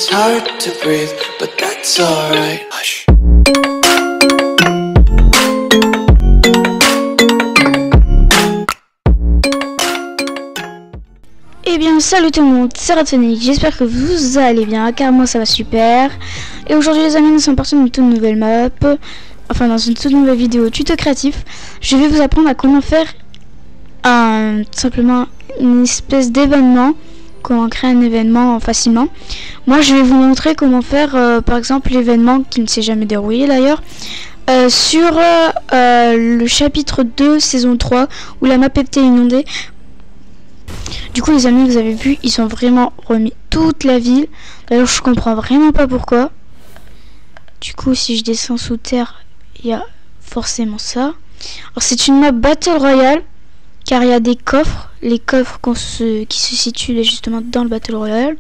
it's hard to breathe, but that's alright. Hush. Eh bien salut tout le monde, c'est Radsonic, j'espère que vous allez bien, car moi ça va super. Et aujourd'hui les amis, nous sommes partis dans une toute nouvelle map, enfin dans une toute nouvelle vidéo tuto créatif. Je vais vous apprendre à comment faire simplement une espèce d'événement, comment créer un événement facilement. Moi je vais vous montrer comment faire par exemple l'événement qui ne s'est jamais déroulé d'ailleurs. Sur le chapitre 2 saison 3 où la map était inondée. Du coup les amis, vous avez vu, ils ont vraiment remis toute la ville. D'ailleurs je comprends vraiment pas pourquoi. Du coup si je descends sous terre, il y a forcément ça. Alors c'est une map Battle Royale, car il y a des coffres. Les coffres qui se situent justement dans le Battle Royale.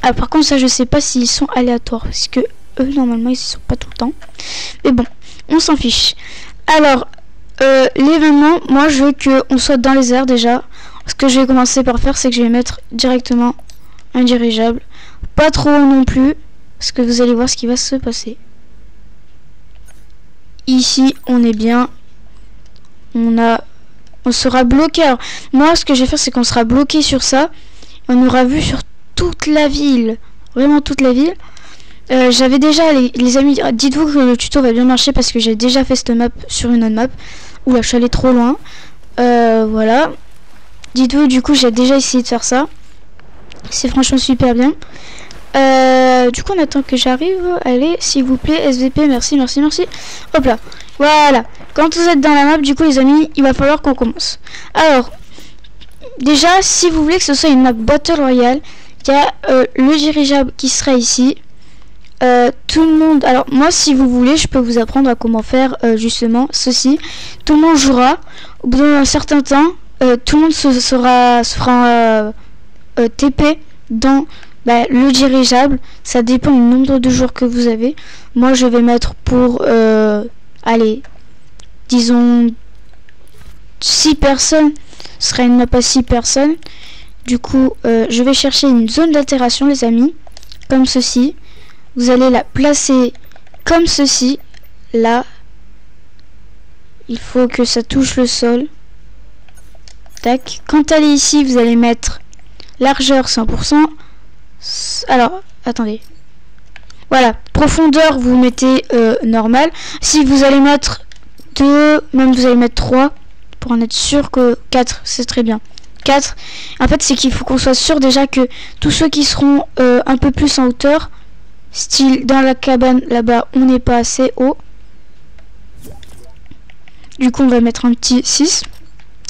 Ah par contre ça je sais pas s'ils sont aléatoires, parce que eux normalement ils y sont pas tout le temps. Mais bon, on s'en fiche. Alors l'événement, moi je veux qu'on soit dans les airs déjà. Ce que je vais commencer par faire, c'est que je vais mettre directement un dirigeable. Pas trop non plus, parce que vous allez voir ce qui va se passer. Ici, on est bien. On sera bloqué. Alors, moi, ce que je vais faire, c'est qu'on sera bloqué sur ça. On aura vu sur toute la ville. Vraiment toute la ville. J'avais déjà, les amis, dites-vous que le tuto va bien marcher parce que j'ai déjà fait cette map sur une autre map. Oula, je suis allé trop loin. Voilà. Dites-vous, du coup, j'ai déjà essayé de faire ça. C'est franchement super bien. Du coup, on attend que j'arrive. Allez, s'il vous plaît, SVP, merci, merci, merci. Hop là. Voilà. Quand vous êtes dans la map, du coup, les amis, il va falloir qu'on commence. Alors, déjà, si vous voulez que ce soit une map Battle Royale, il y a le dirigeable qui sera ici. Tout le monde, alors moi si vous voulez je peux vous apprendre à comment faire justement ceci. Tout le monde jouera. Au bout d'un certain temps, tout le monde se fera TP dans le dirigeable. Ça dépend du nombre de jours que vous avez. Moi je vais mettre pour allez, disons 6 personnes. Ce sera une map à 6 personnes. Du coup je vais chercher une zone d'altération les amis, comme ceci. Vous allez la placer comme ceci. Là, il faut que ça touche le sol. Tac. Quand elle est ici, vous allez mettre largeur 100%. Alors, attendez. Voilà. Profondeur, vous mettez normal. Si vous allez mettre 2, même vous allez mettre 3, pour en être sûr que 4, c'est très bien. 4. En fait, c'est qu'il faut qu'on soit sûr déjà que tous ceux qui seront un peu plus en hauteur, style dans la cabane là-bas, on n'est pas assez haut. Du coup, on va mettre un petit 6.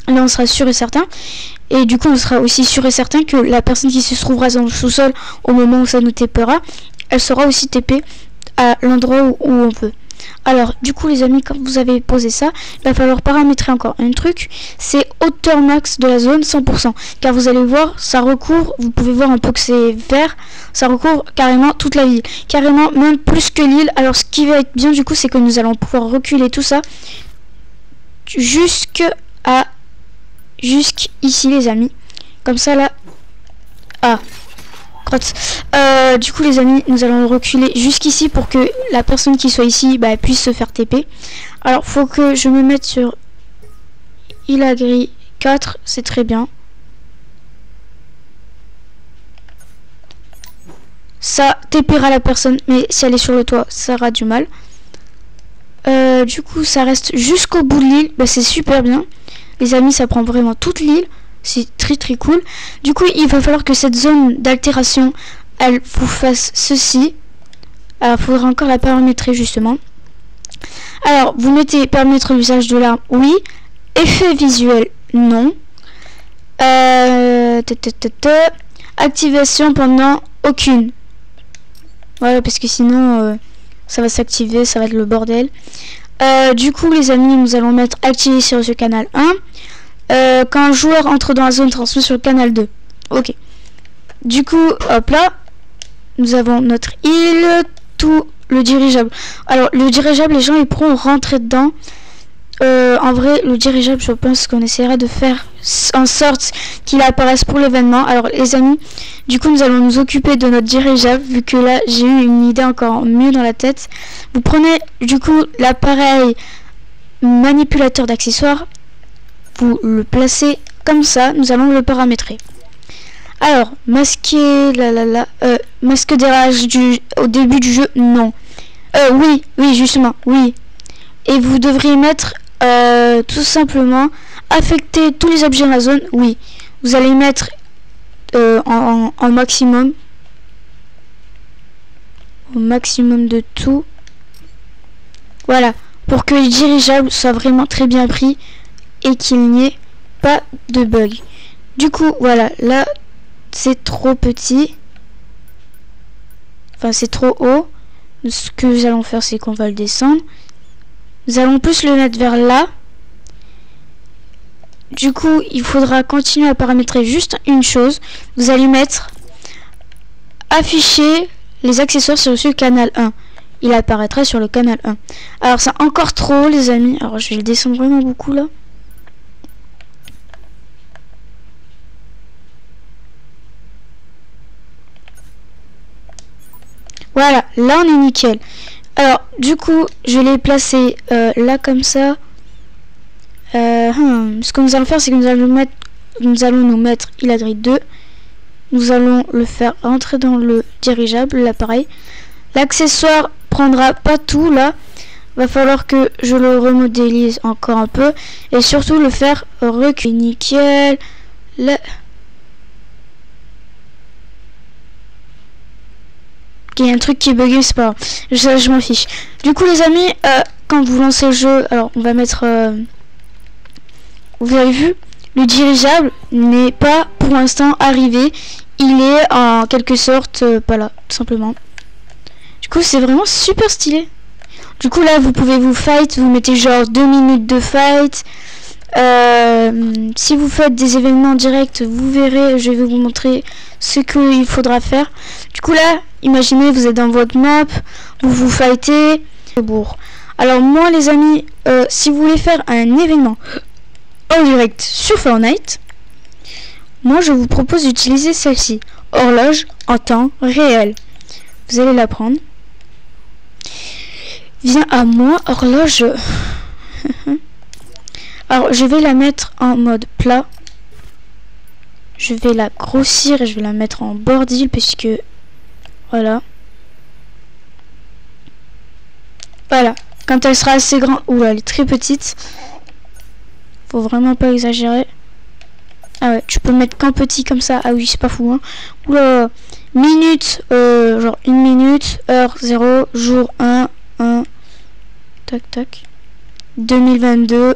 Là, on sera sûr et certain. Et du coup, on sera aussi sûr et certain que la personne qui se trouvera dans le sous-sol au moment où ça nous TPera, elle sera aussi TP à l'endroit où on veut. Alors, du coup, les amis, quand vous avez posé ça, il va falloir paramétrer encore un truc. C'est hauteur max de la zone 100%. Car vous allez voir, ça recouvre, vous pouvez voir un peu que c'est vert, ça recouvre carrément toute la ville. Carrément, même plus que l'île. Alors, ce qui va être bien, du coup, c'est que nous allons pouvoir reculer tout ça jusqu'ici, les amis. Comme ça, là. Ah. Du coup les amis, nous allons reculer jusqu'ici pour que la personne qui soit ici puisse se faire TP. Alors faut que je me mette sur il a gris 4, c'est très bien. Ça TPera la personne, mais si elle est sur le toit, ça aura du mal. Du coup ça reste jusqu'au bout de l'île, c'est super bien. Les amis, ça prend vraiment toute l'île. C'est très très cool. Du coup, il va falloir que cette zone d'altération, elle vous fasse ceci. Alors, il faudra encore la paramétrer justement. Alors, vous mettez paramétrer l'usage de l'arme, oui. Effet visuel, non. Activation pendant aucune. Voilà, parce que sinon, ça va s'activer, ça va être le bordel. Du coup, les amis, nous allons mettre activer sur ce canal 1. Quand un joueur entre dans la zone transmis sur le canal 2. Ok. Du coup, hop là. Nous avons notre île, tout le dirigeable. Alors, le dirigeable, les gens, ils pourront rentrer dedans. En vrai, le dirigeable, je pense qu'on essaiera de faire en sorte qu'il apparaisse pour l'événement. Alors les amis, du coup nous allons nous occuper de notre dirigeable, vu que là j'ai eu une idée encore mieux dans la tête. Vous prenez du coup l'appareil manipulateur d'accessoires, vous le placez comme ça, nous allons le paramétrer. Alors, masquer masque des rages au début du jeu, non. Oui, justement, oui. Et vous devriez mettre tout simplement affecter tous les objets dans la zone, oui. Vous allez mettre en maximum, au maximum de tout. Voilà, pour que les dirigeables soient vraiment très bien pris et qu'il n'y ait pas de bug. Du coup, voilà, là c'est trop petit. Enfin, c'est trop haut. Ce que nous allons faire, c'est qu'on va le descendre. Nous allons plus le mettre vers là. Du coup, il faudra continuer à paramétrer juste une chose. Vous allez mettre afficher les accessoires sur ce canal 1. Il apparaîtra sur le canal 1. Alors, c'est encore trop, les amis. Alors, je vais le descendre vraiment beaucoup là. Voilà, là on est nickel. Alors, du coup, je l'ai placé là comme ça. Ce que nous allons faire, c'est que nous allons nous mettre il a grille 2. Nous allons le faire rentrer dans le dirigeable, l'appareil. L'accessoire prendra pas tout là. Va falloir que je le remodélise encore un peu. Et surtout le faire reculer. Nickel. Là. Il y a un truc qui est bugué, c'est pas grave. Je m'en fiche. Du coup, les amis, quand vous lancez le jeu, alors on va mettre. Vous avez vu, le dirigeable n'est pas pour l'instant arrivé. Il est en quelque sorte pas là, tout simplement. Du coup, c'est vraiment super stylé. Du coup, là, vous pouvez vous fight. Vous mettez genre 2 minutes de fight. Si vous faites des événements directs, vous verrez, je vais vous montrer ce qu'il faudra faire. Du coup là, imaginez vous êtes dans votre map, vous vous fightez. Alors moi les amis, si vous voulez faire un événement en direct sur Fortnite, moi je vous propose d'utiliser celle-ci, horloge en temps réel. Vous allez la prendre. Viens à moi, horloge. Alors je vais la mettre en mode plat. Je vais la grossir et je vais la mettre en bordil puisque voilà. Voilà. Quand elle sera assez grande, oula, elle est très petite. Faut vraiment pas exagérer. Ah ouais, tu peux mettre qu'en petit comme ça. Ah oui, c'est pas fou hein. Oula. Minute, genre 1 minute, heure 0, jour 1, tac tac. 2022.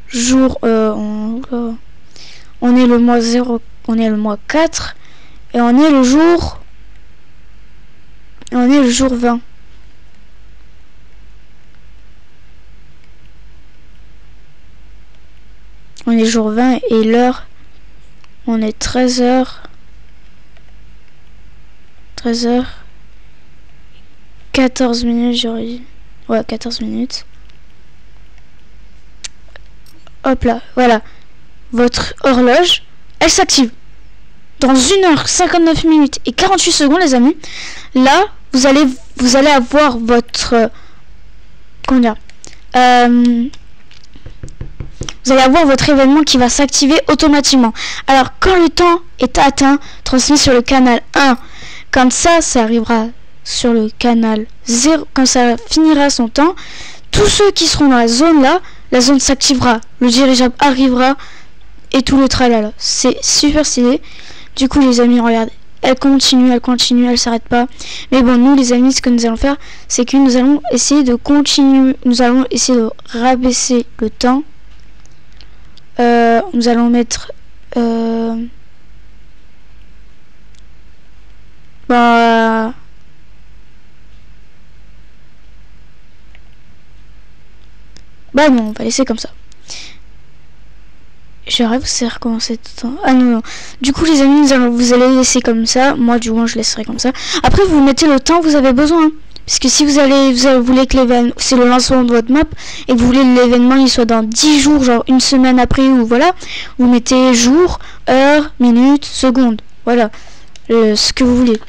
Jour on est le mois 0, on est le mois 4 et on est le jour 20. On est jour 20 et l'heure on est 13h 14 minutes, j'aurais dit. Ouais, 14 minutes. Hop là, voilà. Votre horloge, elle s'active. Dans 1h59 minutes et 48 secondes, les amis. Là, vous allez avoir votre... comment dire, vous allez avoir votre événement qui va s'activer automatiquement. Alors, quand le temps est atteint, transmis sur le canal 1. Quand ça arrivera sur le canal 0, quand ça finira son temps, tous ceux qui seront dans la zone là, la zone s'activera, le dirigeable arrivera et tout le tralala. C'est super stylé. Du coup les amis, regardez, elle continue, elle s'arrête pas. Mais bon, nous les amis, ce que nous allons faire, c'est que nous allons essayer de continuer, nous allons essayer de rabaisser le temps. Nous allons mettre bah non, on va laisser comme ça. Je rêve, c'est recommencer tout le temps. Ah non. Du coup les amis, vous allez laisser comme ça. Moi du moins je laisserai comme ça. Après vous mettez le temps que vous avez besoin. Parce que si vous voulez que l'événement, c'est le lancement de votre map, et que vous voulez l'événement il soit dans 10 jours, genre une semaine après, ou voilà, vous mettez jour, heure, minute, seconde. Voilà, ce que vous voulez.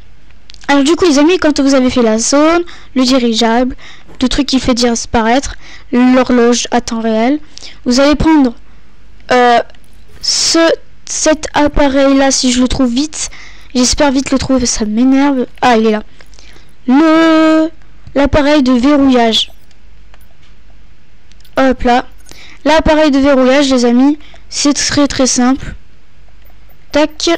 Alors du coup les amis, quand vous avez fait la zone, le dirigeable, le truc qui fait disparaître, l'horloge à temps réel, vous allez prendre cet appareil là, si je le trouve vite, j'espère vite le trouver, ça m'énerve. Ah, il est là. L'appareil de verrouillage. Hop là. L'appareil de verrouillage les amis, c'est très simple. Tac.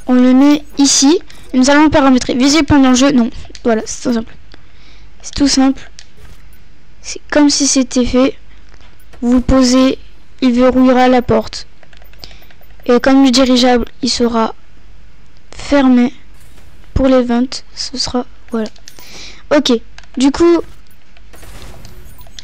On le met ici. Et nous allons paramétrer. Visible pendant le jeu. Non. Voilà, c'est tout simple. C'est tout simple. C'est comme si c'était fait. Vous le posez. Il verrouillera la porte. Et comme le dirigeable, il sera fermé. Pour les ventes, ce sera... Voilà. Ok. Du coup,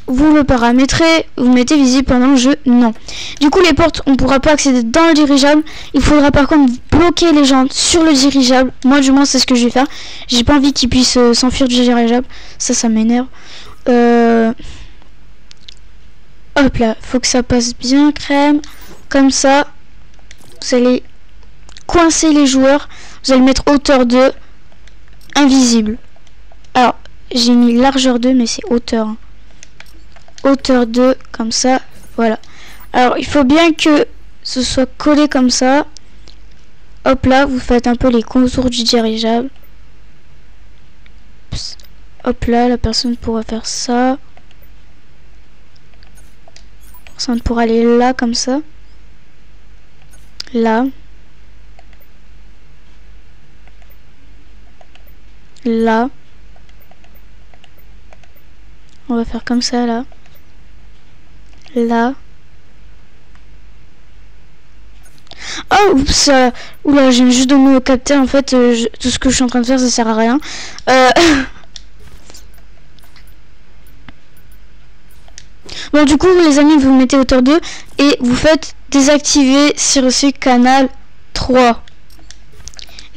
vous le paramétrez. Vous mettez visible pendant le jeu. Non. Du coup, les portes, on ne pourra pas accéder dans le dirigeable. Il faudra par contre bloquer les gens sur le dirigeable. Moi, du moins, c'est ce que je vais faire. J'ai pas envie qu'ils puissent s'enfuir du dirigeable. Ça m'énerve. Hop là. Faut que ça passe bien, crème. Comme ça. Vous allez coincer les joueurs. Vous allez mettre hauteur 2, invisible. Alors, j'ai mis largeur 2, mais c'est hauteur. Hein. Hauteur 2, comme ça, voilà. Alors, il faut bien que ce soit collé comme ça. Hop là, vous faites un peu les contours du dirigeable. Psst. Hop là, la personne pourra faire ça. La personne pourra aller là, comme ça. Là. Là. On va faire comme ça, là. Là. Oh, oups. Oula, j'ai juste donné au capteur. En fait, tout ce que je suis en train de faire, ça sert à rien. Bon, du coup, les amis, vous mettez hauteur 2 et vous faites désactiver CRC canal 3.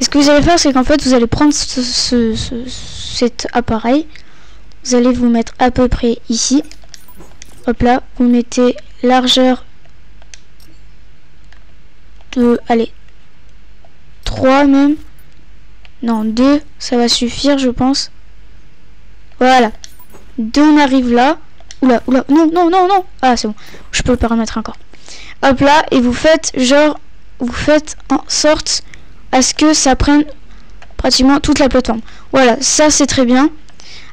Et ce que vous allez faire, c'est qu'en fait, vous allez prendre cet appareil. Vous allez vous mettre à peu près ici. Hop là, vous mettez largeur de, allez, 3 même. Non, 2, ça va suffire, je pense. Voilà. 2, on arrive là. Oula, oula, non, non, non, non. Ah, c'est bon. Je peux le paramètre encore. Hop là, et vous faites, genre, vous faites en sorte à ce que ça prenne pratiquement toute la plateforme. Voilà, ça c'est très bien.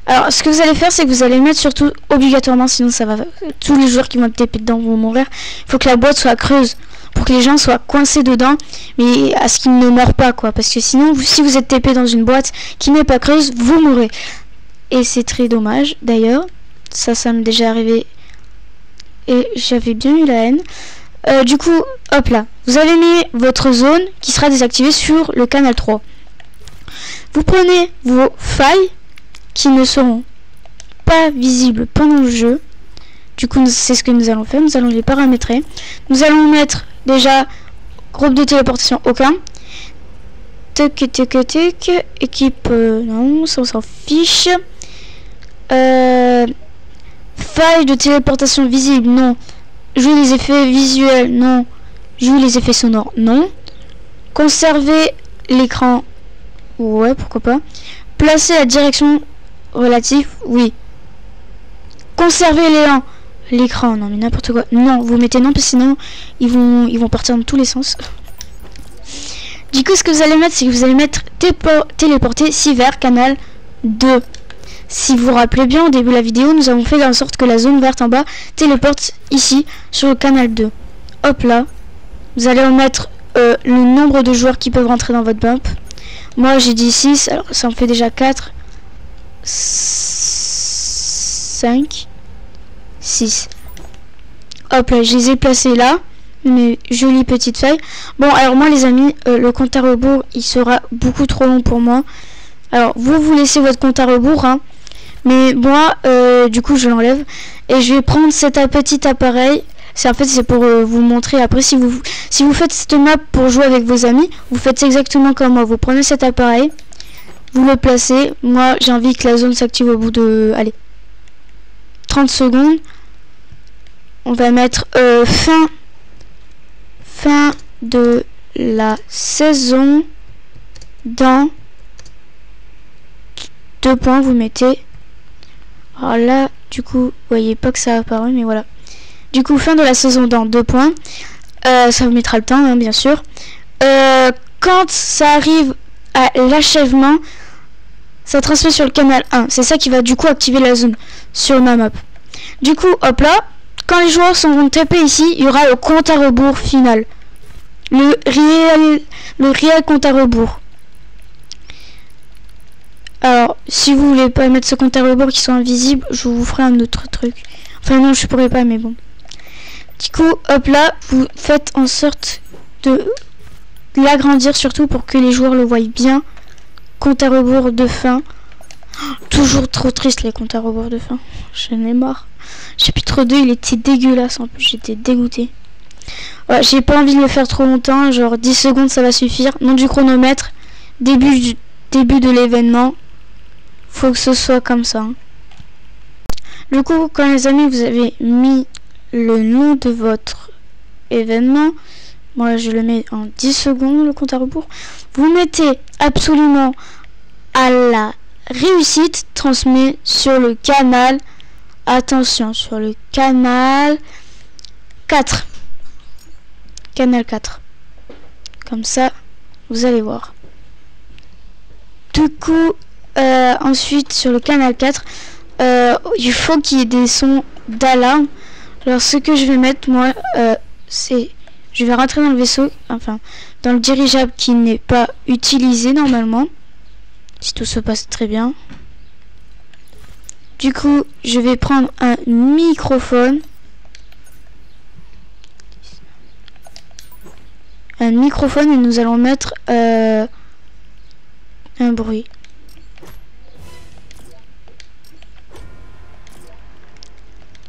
Alors, ce que vous allez faire, c'est que vous allez mettre surtout obligatoirement, sinon ça va, tous les joueurs qui vont TP dedans vont mourir. Il faut que la boîte soit creuse pour que les gens soient coincés dedans, mais à ce qu'ils ne meurent pas, quoi. Parce que sinon, si vous êtes TP dans une boîte qui n'est pas creuse, vous mourrez. Et c'est très dommage, d'ailleurs. Ça m'est déjà arrivé. Et j'avais bien eu la haine. Du coup, hop là. Vous avez mis votre zone qui sera désactivée sur le canal 3. Vous prenez vos failles qui ne seront pas visibles pendant le jeu. Du coup, c'est ce que nous allons faire. Nous allons les paramétrer. Nous allons mettre déjà groupe de téléportation aucun. Tic, tic, tic. Équipe, non, ça on s'en fiche. Faille de téléportation visible, non. Jouer les effets visuels, non. Jouer les effets sonores, non. Conserver l'écran, ouais, pourquoi pas. Placer la direction relative, oui. Conserver l'écran, non mais n'importe quoi. Non, vous mettez non, parce que sinon ils vont partir dans tous les sens. Du coup, ce que vous allez mettre, c'est que vous allez mettre téléporter Siver canal 2. Si vous vous rappelez bien, au début de la vidéo, nous avons fait en sorte que la zone verte en bas téléporte ici, sur le canal 2. Hop là. Vous allez en mettre le nombre de joueurs qui peuvent rentrer dans votre bump. Moi, j'ai dit 6, alors ça en fait déjà 4, 5, 6. Hop là, je les ai placés là. Mes jolies petites feuilles. Bon, alors moi, les amis, le compte à rebours, il sera beaucoup trop long pour moi. Alors, vous laissez votre compte à rebours, hein. Mais moi, du coup, je l'enlève. Et je vais prendre cet petit appareil. En fait, c'est pour vous montrer. Après, si vous faites cette map pour jouer avec vos amis, vous faites exactement comme moi. Vous prenez cet appareil. vous le placez. Moi, j'ai envie que la zone s'active au bout de, allez, 30 secondes. On va mettre fin de la saison dans 2 points, vous mettez. Alors là, du coup, vous voyez pas que ça a apparu, mais voilà. Du coup, fin de la saison dans 2 points. Ça vous mettra le temps, hein, bien sûr. Quand ça arrive à l'achèvement, ça transmet sur le canal 1. C'est ça qui va du coup activer la zone sur ma map. Du coup, hop là, quand les joueurs sont tapés ici, il y aura le compte à rebours final. Le réel compte à rebours. Alors, si vous voulez pas mettre ce compte à rebours qui sont invisibles, je vous ferai un autre truc. Enfin non, je pourrais pas, mais bon. Du coup, hop là, vous faites en sorte de l'agrandir surtout pour que les joueurs le voient bien. Compte à rebours de fin. Toujours trop triste les comptes à rebours de fin. J'en ai marre. Chapitre 2, il était dégueulasse en plus, j'étais dégoûté. Ouais, j'ai pas envie de le faire trop longtemps, genre 10 secondes ça va suffire. Nom du chronomètre, début de l'événement. Faut que ce soit comme ça. Hein. Du coup, quand les amis vous avez mis le nom de votre événement, moi je le mets en 10 secondes le compte à rebours. Vous mettez absolument à la réussite, transmet sur le canal, attention, sur le canal 4. Canal 4. Comme ça, vous allez voir. Du coup, ensuite sur le canal 4, il faut qu'il y ait des sons d'alarme. Alors ce que je vais mettre moi, c'est, je vais rentrer dans le vaisseau, enfin dans le dirigeable qui n'est pas utilisé normalement, si tout se passe très bien. Du coup, je vais prendre un microphone. Et nous allons mettre un bruit.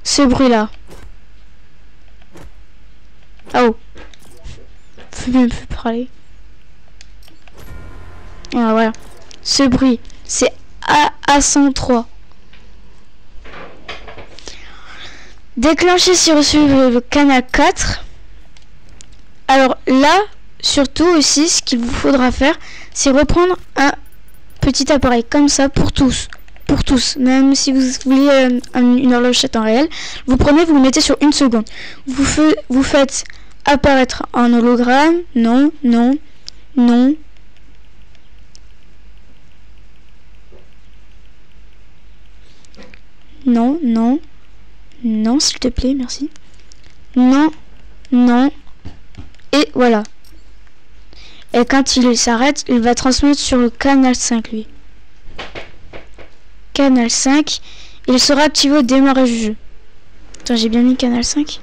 Ce bruit-là. Oh. Faut même plus parler. Ah, voilà. Ce bruit, c'est A103. Déclencher si reçu le canal 4. Alors là, surtout aussi, ce qu'il vous faudra faire, c'est reprendre un petit appareil comme ça pour tous. Pour tous, même si vous voulez une horloge en réel, vous prenez, vous le mettez sur 1 seconde. Vous faites apparaître un hologramme. Non, non, non. Non, non. Non, s'il te plaît, merci. Non, non. Et voilà. Et quand il s'arrête, il va transmettre sur le canal 5, lui. Canal 5. Il sera activé au démarrage du jeu. Attends, j'ai bien mis canal 5.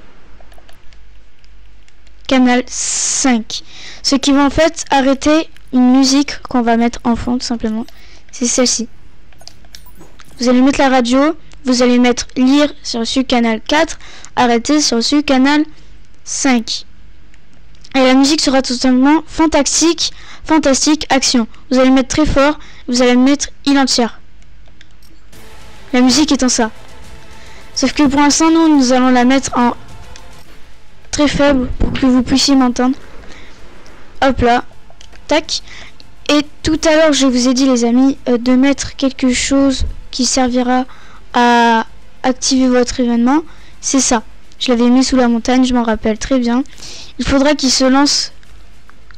Canal 5. Ce qui va en fait arrêter une musique qu'on va mettre en fond, tout simplement. C'est celle-ci. Vous allez mettre la radio. Vous allez mettre lire sur ce canal 4. Arrêter sur ce canal 5. Et la musique sera totalement fantastique, action. Vous allez mettre très fort, vous allez mettre île entière. La musique étant ça. Sauf que pour l'instant, nous allons la mettre en très faible pour que vous puissiez m'entendre. Hop là, tac. Et tout à l'heure, je vous ai dit les amis, de mettre quelque chose qui servira à activer votre événement. C'est ça. Je l'avais mis sous la montagne, je m'en rappelle très bien. Il faudra qu'il se lance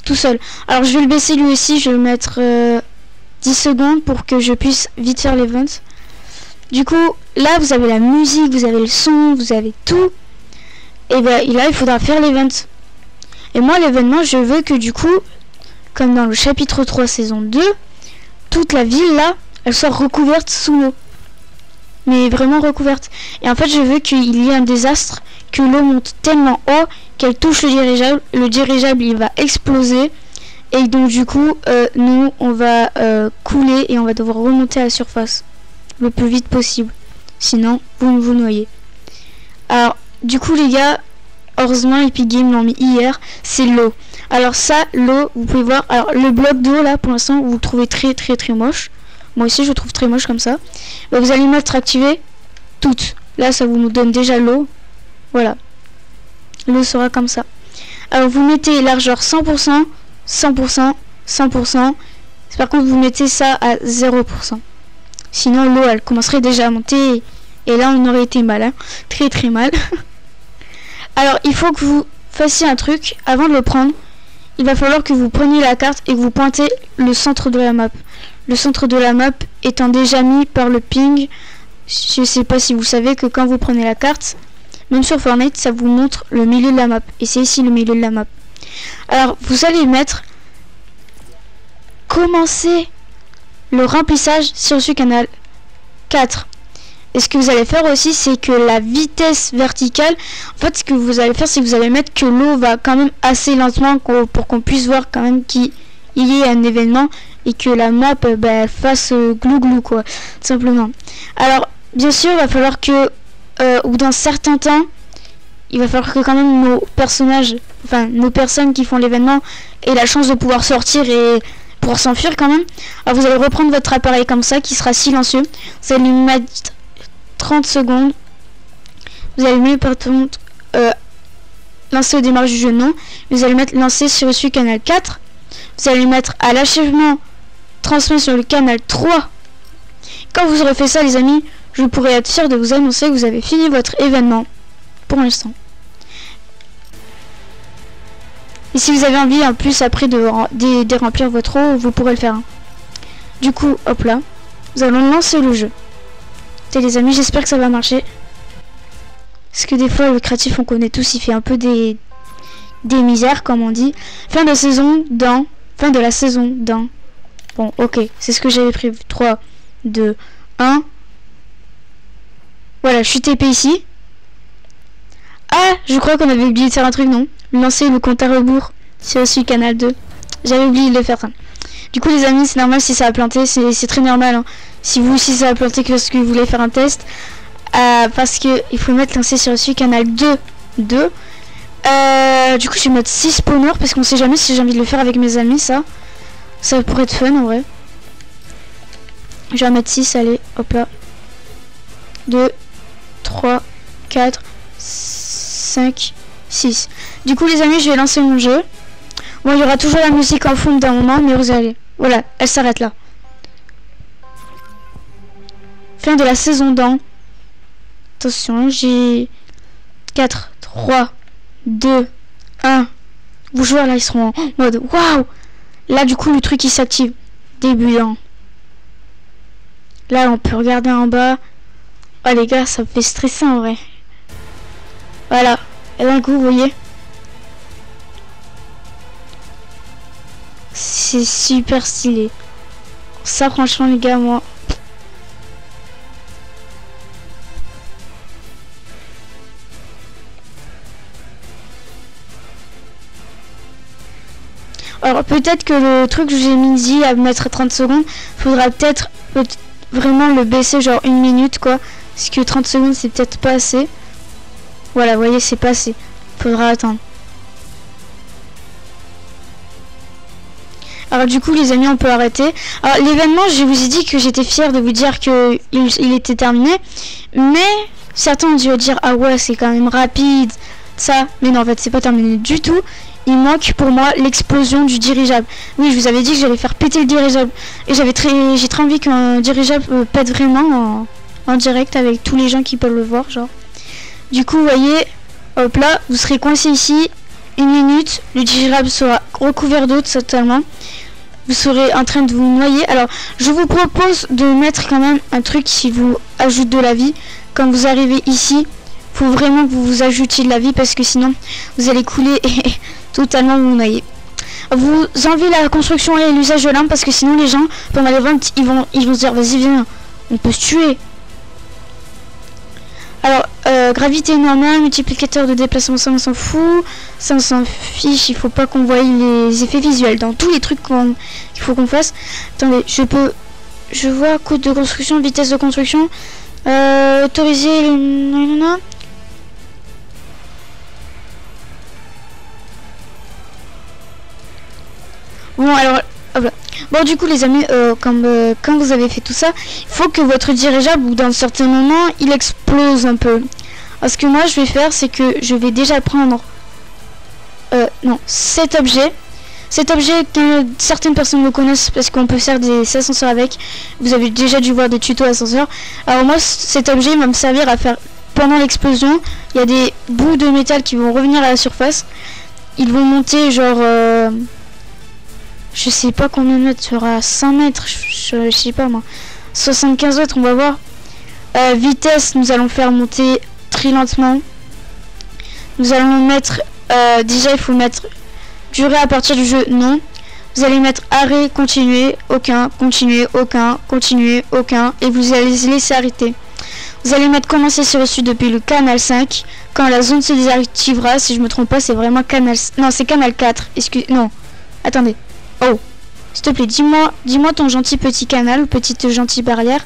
tout seul. Alors je vais le baisser lui aussi, je vais le mettre 10 secondes pour que je puisse vite faire l'event. Du coup, là vous avez la musique, vous avez le son, vous avez tout. Et là il faudra faire l'event. Et moi l'événement, je veux que du coup, comme dans le chapitre 3 saison 2, toute la ville là, elle soit recouverte sous l'eau. Mais vraiment recouverte. Et en fait je veux qu'il y ait un désastre, que l'eau monte tellement haut qu'elle touche le dirigeable. Le dirigeable il va exploser. Et donc du coup nous on va couler et on va devoir remonter à la surface le plus vite possible. Sinon vous vous noyez. Alors du coup les gars, heureusement Epic Games l'ont mis hier, c'est l'eau. Alors ça, l'eau, vous pouvez voir. Alors le bloc d'eau là, pour l'instant, vous le trouvez très très très moche. Moi aussi, je le trouve très moche comme ça. Bah, vous allez mettre activer toutes. Là, ça vous nous donne déjà l'eau. Voilà. L'eau sera comme ça. Alors vous mettez largeur 100%, 100%, 100%. Par contre, vous mettez ça à 0%. Sinon, l'eau, elle commencerait déjà à monter. Et là, on aurait été mal. Hein. Très très mal. Alors, il faut que vous fassiez un truc. Avant de le prendre, il va falloir que vous preniez la carte et que vous pointez le centre de la map. Le centre de la map étant déjà mis par le ping. Je sais pas si vous savez que quand vous prenez la carte, même sur Fortnite, ça vous montre le milieu de la map. Et c'est ici le milieu de la map. Alors, vous allez mettre commencer le remplissage sur ce canal 4. Et ce que vous allez faire aussi, c'est que la vitesse verticale, en fait, ce que vous allez faire, c'est que vous allez mettre que l'eau va quand même assez lentement pour qu'on puisse voir quand même qu'il y ait un événement et que la map elle fasse glou quoi, tout simplement. Alors, bien sûr, il va falloir que, au bout d'un certain temps, il va falloir que quand même nos personnages, enfin nos personnes qui font l'événement aient la chance de pouvoir sortir et pour s'enfuir quand même. Alors vous allez reprendre votre appareil comme ça, qui sera silencieux. Vous allez mettre 30 secondes. Vous allez mettre par contre lancer au démarrage du jeu, non. Vous allez mettre lancer sur le canal 4. Vous allez mettre à l'achèvement transmet sur le canal 3. Quand vous aurez fait ça, les amis, je pourrai être fier de vous annoncer que vous avez fini votre événement pour l'instant. Et si vous avez envie en plus après de remplir votre eau, vous pourrez le faire. Hein. Du coup, hop là, nous allons lancer le jeu. Et les amis, j'espère que ça va marcher. Parce que des fois, le créatif, on connaît tous, il fait un peu des misères, comme on dit. Fin de la saison dans... Fin de la saison dans... Bon, ok, c'est ce que j'avais prévu. 3, 2, 1. Voilà, je suis TP ici. Ah, je crois qu'on avait oublié de faire un truc, non? Lancer le compte à rebours sur ce canal 2. J'avais oublié de le faire ça. Du coup, les amis, c'est normal si ça a planté. C'est très normal. Hein. Si vous aussi ça a planté que ce que vous voulez faire un test. Parce que il faut mettre lancer sur ce canal 2. Du coup, je vais mettre 6 spawners parce qu'on sait jamais si j'ai envie de le faire avec mes amis, ça. Ça pourrait être fun en vrai. Je vais mettre 6, allez, hop là. 2, 3, 4, 5, 6. Du coup, les amis, je vais lancer mon jeu. Bon, il y aura toujours la musique en fond d'un moment, mais vous allez. Voilà, elle s'arrête là. Fin de la saison dans. Attention, j'ai 4, 3, 2, 1. Vos joueurs là, ils seront en mode waouh. Là, du coup, le truc il s'active. Début dans. Là, on peut regarder en bas. Oh, les gars, ça me fait stresser en vrai. Voilà. Et d'un coup, vous voyez. C'est super stylé. Ça, franchement, les gars, moi. Alors, peut-être que le truc que j'ai mis dit à mettre 30 secondes, faudra peut-être vraiment le baisser genre 1 minute, quoi. Parce que 30 secondes, c'est peut-être pas assez. Voilà, vous voyez, c'est pas assez. Faudra attendre. Alors du coup, les amis, on peut arrêter. Alors l'événement, je vous ai dit que j'étais fière de vous dire que il était terminé. Mais certains ont dû dire, ah ouais, c'est quand même rapide, ça. Mais non, en fait, c'est pas terminé du tout. Il manque pour moi l'explosion du dirigeable. Oui, je vous avais dit que j'allais faire péter le dirigeable. Et j'ai très envie qu'un dirigeable pète vraiment en direct avec tous les gens qui peuvent le voir, genre. Du coup, vous voyez, hop là, vous serez coincé ici. 1 minute, le dirigeable sera recouvert d'eau totalement. Vous serez en train de vous noyer. Alors, je vous propose de mettre quand même un truc qui vous ajoute de la vie. Quand vous arrivez ici, faut vraiment que vous vous ajoutiez de la vie parce que sinon, vous allez couler et totalement vous noyer. Vous enlevez la construction et l'usage de l'arme parce que sinon les gens, pendant les ventes, ils vont se dire, vas-y, viens, on peut se tuer. Alors, gravité normale, multiplicateur de déplacement, ça on s'en fout. Ça on s'en fiche, il faut pas qu'on voie les effets visuels dans tous les trucs qu'il faut qu'on fasse. Attendez, je vois coût de construction, vitesse de construction. Autoriser le... Bon, alors, hop là. Bon, du coup, les amis, quand vous avez fait tout ça, il faut que votre dirigeable, ou dans certains moments, il explose un peu. Ce que moi, je vais faire, c'est que je vais déjà prendre, non, cet objet. Cet objet, certaines personnes le connaissent parce qu'on peut faire des ascenseurs avec. Vous avez déjà dû voir des tutos ascenseurs. Alors moi, cet objet va me servir à faire, pendant l'explosion, il y a des bouts de métal qui vont revenir à la surface. Ils vont monter genre... je sais pas combien de mètres, sera 100 mètres, je sais pas moi. 75 mètres, on va voir. Vitesse, nous allons faire monter très lentement. Nous allons mettre... déjà, il faut mettre... Durée à partir du jeu, non. Vous allez mettre arrêt, continuer, aucun, continuer, aucun, continuer, aucun. Et vous allez laisser arrêter. Vous allez mettre commencer sur reçu depuis le canal 5. Quand la zone se désactivera, si je me trompe pas, c'est vraiment canal... Non, c'est canal 4. Non. Attendez. Oh. S'il te plaît, dis-moi ton gentil petit canal, petite gentille barrière.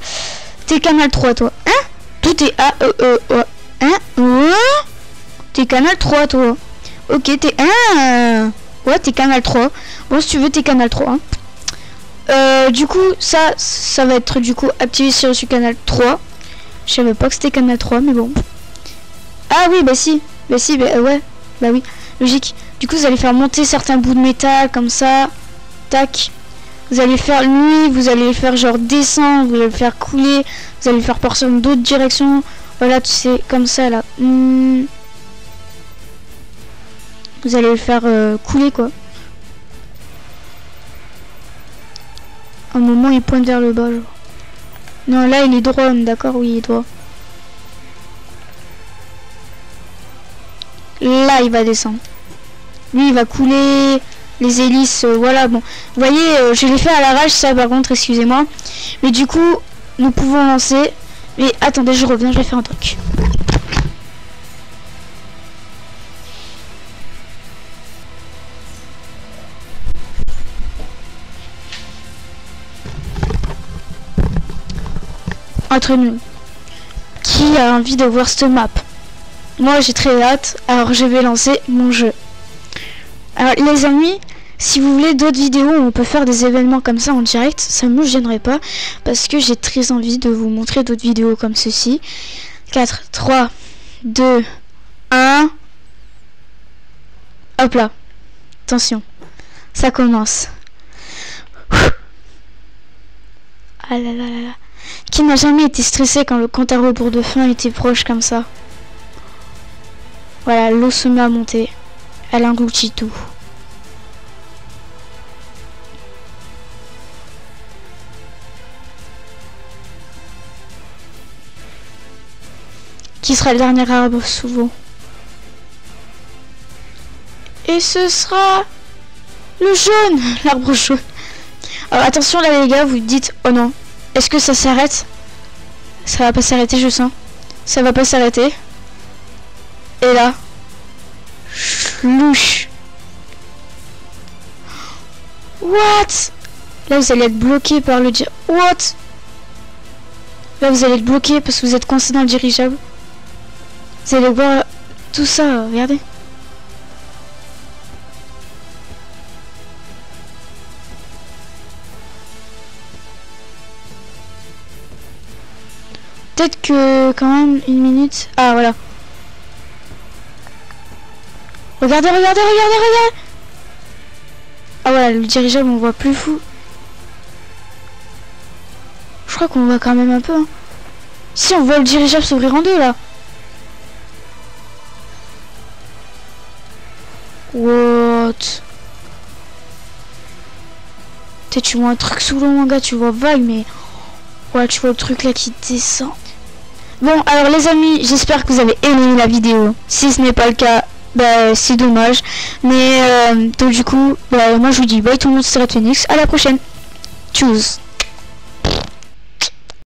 T'es canal 3, toi. Hein? Tout est Hein? T'es canal 3, toi. Ok, t'es... Ouais, t'es canal 3. Bon, si tu veux, t'es canal 3. Hein. Du coup, ça va être du coup activé sur ce canal 3. Je savais pas que c'était canal 3, mais bon. Ah oui, bah si. Bah si, bah ouais. Bah oui, logique. Du coup, vous allez faire monter certains bouts de métal, comme ça. Tac. Vous allez faire lui, vous allez faire genre descendre, vous allez le faire couler. Vous allez le faire partir dans d'autres directions. Voilà, tu sais, comme ça, là. Vous allez le faire couler, quoi. À un moment, il pointe vers le bas, genre. Non, là, il est droit, d'accord? Oui, il est droit. Là, il va descendre. Lui, il va couler les hélices, voilà, bon. Vous voyez, je l'ai fait à l'arrache, ça, par contre, excusez-moi. Mais du coup, nous pouvons lancer. Mais attendez, je reviens, je vais faire un truc. Entre nous, qui a envie de voir cette map? Moi j'ai très hâte, alors je vais lancer mon jeu. Alors les amis, si vous voulez d'autres vidéos où on peut faire des événements comme ça en direct, ça me gênerait pas, parce que j'ai très envie de vous montrer d'autres vidéos comme ceci. 4, 3, 2, 1. Hop là. Attention, ça commence. Ah là là là là. Qui n'a jamais été stressé quand le compte à rebours de fin était proche comme ça? Voilà, l'eau se met à monter. Elle engloutit tout. Qui sera le dernier arbre sous vous? Et ce sera le jaune, l'arbre jaune. Alors attention là les gars, vous dites oh non. Est-ce que ça s'arrête? Ça va pas s'arrêter, je sens. Ça va pas s'arrêter. Et là. Chlouche. What? Là, vous allez être bloqué par le dirigeable. What? Là, vous allez être bloqué parce que vous êtes coincé dans le dirigeable. Vous allez voir tout ça, regardez. Peut-être que quand même une minute. Ah voilà. Regardez, regardez, regardez, regardez. Ah voilà, le dirigeable on voit plus fou. Je crois qu'on voit quand même un peu. Hein. Si on voit le dirigeable s'ouvrir en deux là. What? Peut-être tu vois un truc sous l'eau mon gars, tu vois vague mais. Ouais, tu vois le truc là qui descend. Bon, alors les amis, j'espère que vous avez aimé la vidéo. Si ce n'est pas le cas, bah, c'est dommage. Mais donc du coup, bah, moi je vous dis bye tout le monde, c'était Red Phoenix. À la prochaine. Tchuss.